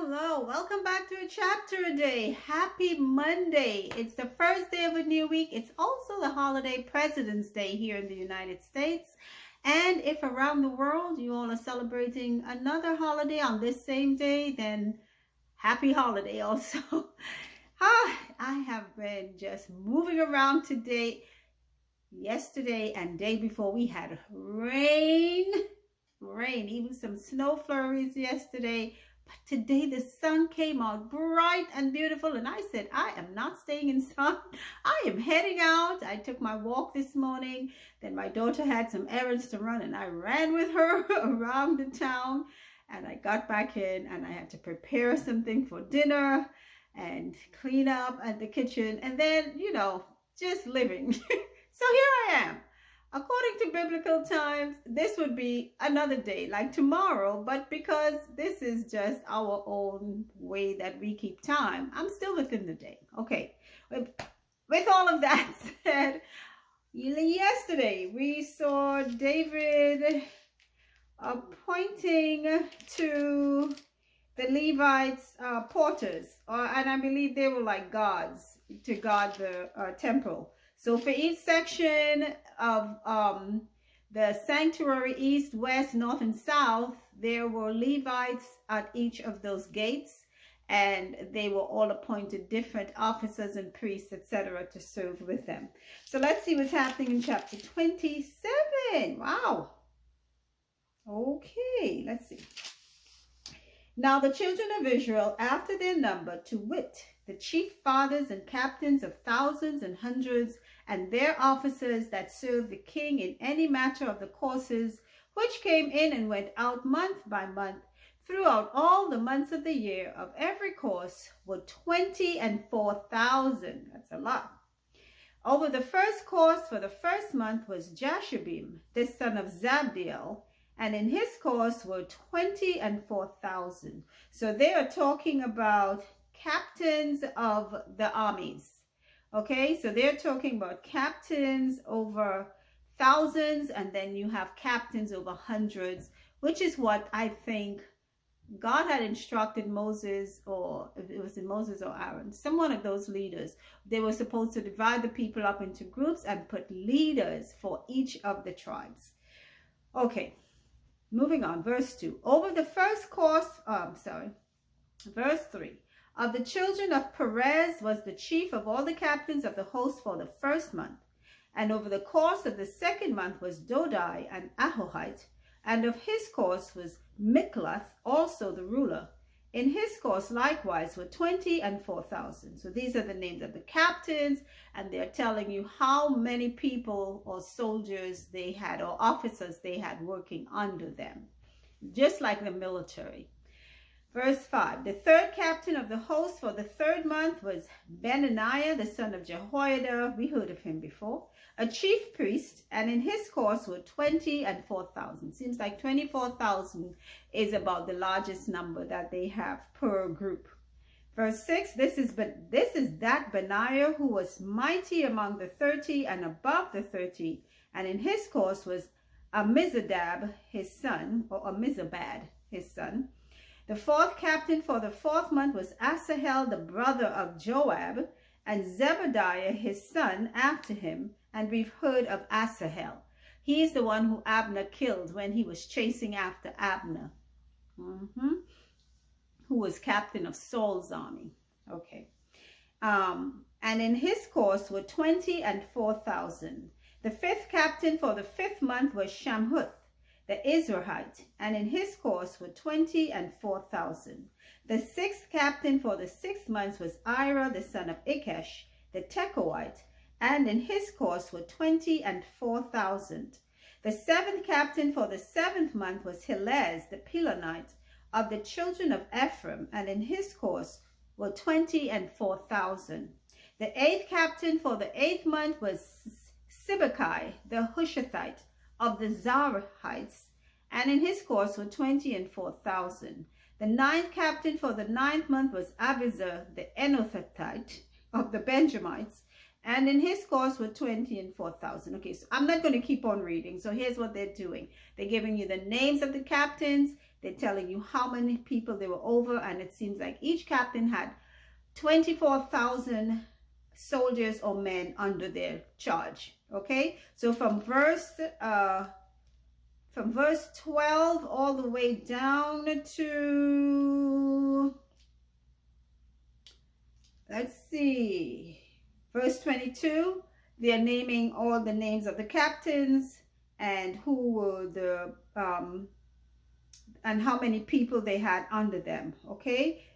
Hello, welcome back to a chapter a day. Happy Monday. It's the first day of a new week. It's also the holiday President's Day here in the United States. And if around the world you all are celebrating another holiday on this same day, then happy holiday also. I have been just moving around today. Yesterday and day before we had rain, even some snow flurries yesterday. But today the sun came out bright and beautiful, and I said, I am not staying inside. I am heading out. I took my walk this morning. Then my daughter had some errands to run, and I ran with her around the town. And I got back in, and I had to prepare something for dinner and clean up at the kitchen, and then, just living. So here I am. According to biblical times, this would be another day, like tomorrow, but because this is just our own way that we keep time, I'm still within the day. Okay, with all of that said, yesterday we saw David appointing to the Levites porters, and I believe they were like guards to guard the temple. So for each section of the sanctuary, east, west, north, and south, there were Levites at each of those gates, and they were all appointed different officers and priests, etc., to serve with them. So let's see what's happening in chapter 27. Wow. Okay, let's see. Now the children of Israel, after their number, to wit, the chief fathers and captains of thousands and hundreds, and their officers that served the king in any matter of the courses, which came in and went out month by month, throughout all the months of the year of every course, were 24,000. That's a lot. Over the first course for the first month was Jashubim, the son of Zabdiel, and in his course were 24,000. So they are talking about captains of the armies. Okay, so they're talking about captains over thousands, and then you have captains over hundreds, which is what I think God had instructed Moses, or if it was in Moses or Aaron, some one of those leaders. They were supposed to divide the people up into groups and put leaders for each of the tribes. Okay, moving on, verse 2. Over the first course, verse 3. Of the children of Perez was the chief of all the captains of the host for the first month. And over the course of the second month was Dodai and Ahohite. And of his course was Mikloth, also the ruler. In his course likewise were 24,000. So these are the names of the captains. And they're telling you how many people or soldiers they had, or officers they had working under them. Just like the military. Verse 5, the third captain of the host for the third month was Benaniah, the son of Jehoiada. We heard of him before. A chief priest, and in his course were 24,000. Seems like 24,000 is about the largest number that they have per group. Verse 6, this is that Benaiah who was mighty among the 30 and above the 30. And in his course was Amizabad, his son. The fourth captain for the fourth month was Asahel, the brother of Joab, and Zebediah, his son, after him. And we've heard of Asahel. He is the one who Abner killed when he was chasing after Abner, who was captain of Saul's army. Okay. And in his course were 24,000. The fifth captain for the fifth month was Shamhuth, the Israelite, and in his course were 24,000. The sixth captain for the 6 months was Ira, the son of Ikesh, the Tekoite, and in his course were 24,000. The seventh captain for the 7th month was Helez, the Pelonite, of the children of Ephraim, and in his course were 24,000. The eighth captain for the 8th month was Sibbecai, the Hushathite, of the Zarahites, and in his course were 24,000. The ninth captain for the 9th month was Abizar, the Enothathite, of the Benjamites, and in his course were 24,000. Okay, so I'm not going to keep on reading. So here's what they're doing. They're giving you the names of the captains. They're telling you how many people they were over, and it seems like each captain had 24,000 soldiers or men under their charge. Okay, so from verse 12 all the way down to, let's see, verse 22, they're naming all the names of the captains and who were the and how many people they had under them. Okay,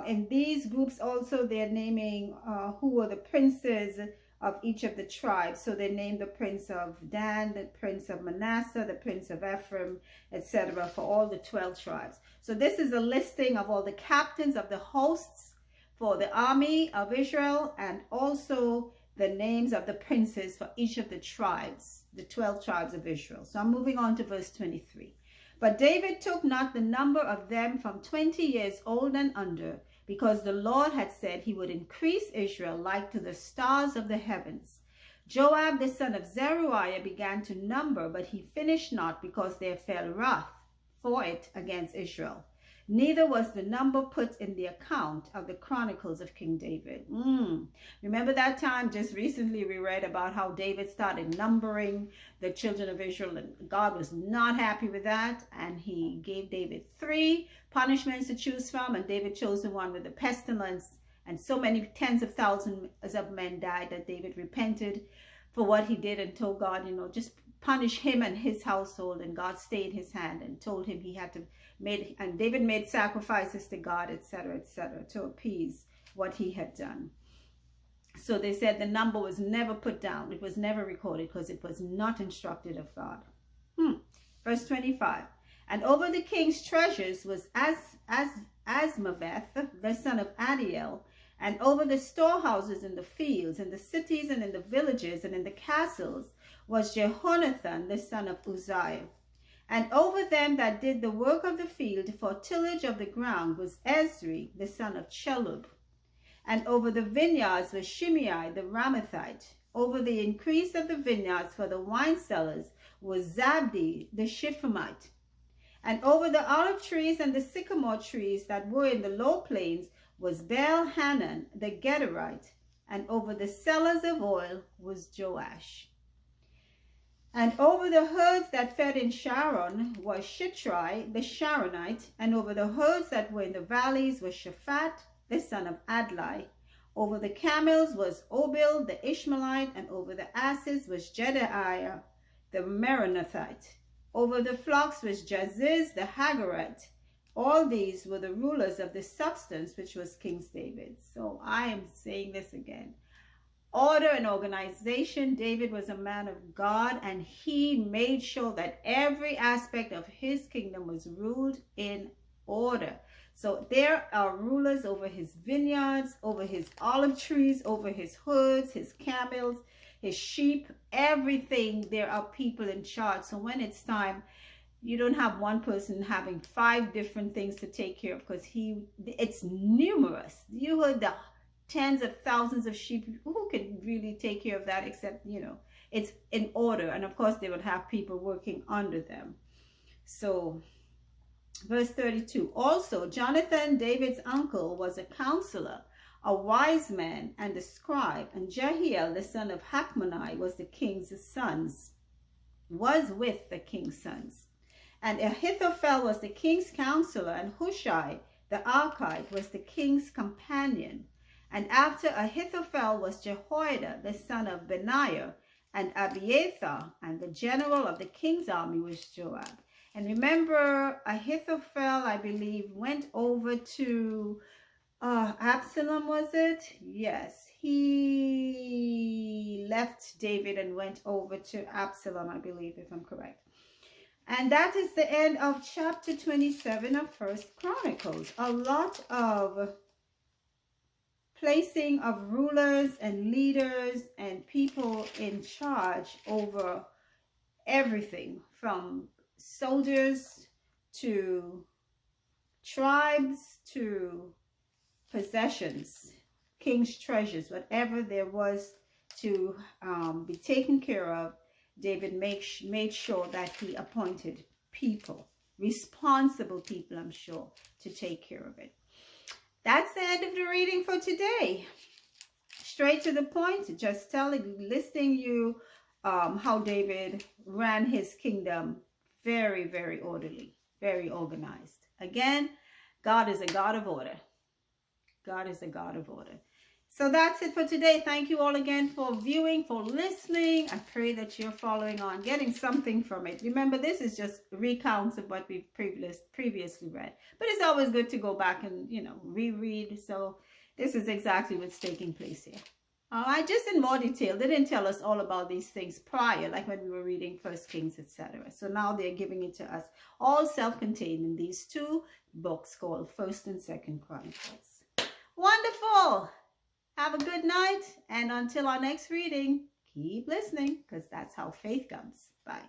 in these groups also they're naming who were the princes of each of the tribes. So they named the prince of Dan, the prince of Manasseh, the prince of Ephraim, etc., for all the 12 tribes. So this is a listing of all the captains of the hosts for the army of Israel, and also the names of the princes for each of the tribes, the 12 tribes of Israel. So I'm moving on to verse 23. But David took not the number of them from 20 years old and under, because the Lord had said he would increase Israel like to the stars of the heavens. Joab the son of Zeruiah began to number, but he finished not, because there fell wrath for it against Israel. Neither was the number put in the account of the Chronicles of King David. Remember that time just recently we read about how David started numbering the children of Israel, and God was not happy with that, and he gave David 3 punishments to choose from, and David chose the one with the pestilence, and so many tens of thousands of men died that David repented for what he did and told God, just punish him and his household, and God stayed his hand and told him he had to and David made sacrifices to God, etc., to appease what he had done. So they said the number was never put down. It was never recorded because it was not instructed of God. Verse 25. And over the king's treasures was Asmaveth, the son of Adiel, and over the storehouses in the fields, in the cities and in the villages and in the castles was Jehonathan, the son of Uzziah. And over them that did the work of the field for tillage of the ground was Ezri, the son of Chelub. And over the vineyards was Shimei, the Ramathite. Over the increase of the vineyards for the wine cellars was Zabdi, the Shiphomite. And over the olive trees and the sycamore trees that were in the low plains was Baal-Hanan, the Gederite. And over the cellars of oil was Joash. And over the herds that fed in Sharon was Shitrai, the Sharonite. And over the herds that were in the valleys was Shaphat, the son of Adlai. Over the camels was Obil, the Ishmaelite. And over the asses was Jedaiah, the Meronothite. Over the flocks was Jaziz, the Hagarite. All these were the rulers of the substance which was King David's. So I am saying this again. Order and organization. David was a man of God, and he made sure that every aspect of his kingdom was ruled in order. So there are rulers over his vineyards, over his olive trees, over his herds, his camels, his sheep, everything. There are people in charge. So when it's time, you don't have one person having 5 different things to take care of, because it's numerous. You heard the tens of thousands of sheep. Who could really take care of that except, it's in order. And of course, they would have people working under them. So, verse 32. Also, Jonathan, David's uncle, was a counselor, a wise man, and a scribe. And Jehiel, the son of Hachmoni, was with the king's sons. And Ahithophel was the king's counselor, and Hushai, the Archite, was the king's companion. And after Ahithophel was Jehoiada, the son of Benaiah, and Abiathar, and the general of the king's army was Joab. And remember, Ahithophel, I believe, went over to Absalom, was it? Yes, he left David and went over to Absalom, I believe, if I'm correct. And that is the end of chapter 27 of 1 Chronicles. A lot of placing of rulers and leaders and people in charge over everything, from soldiers to tribes to possessions, king's treasures, whatever there was to be taken care of. David made sure that he appointed people responsible people, I'm sure, to take care of it. That's the end of the reading for today. Straight to the point, just listing you how David ran his kingdom very, very orderly, very organized. Again, God is a God of order. God is a God of order. So that's it for today. Thank you all again for viewing, for listening. I pray that you're following on, getting something from it. Remember, this is just recounts of what we've previously read. But it's always good to go back and, reread. So this is exactly what's taking place here. All right, just in more detail. They didn't tell us all about these things prior, like when we were reading First Kings, etc. So now they're giving it to us, all self-contained in these two books called First and Second Chronicles. Wonderful. Have a good night, and until our next reading, keep listening, because that's how faith comes. Bye.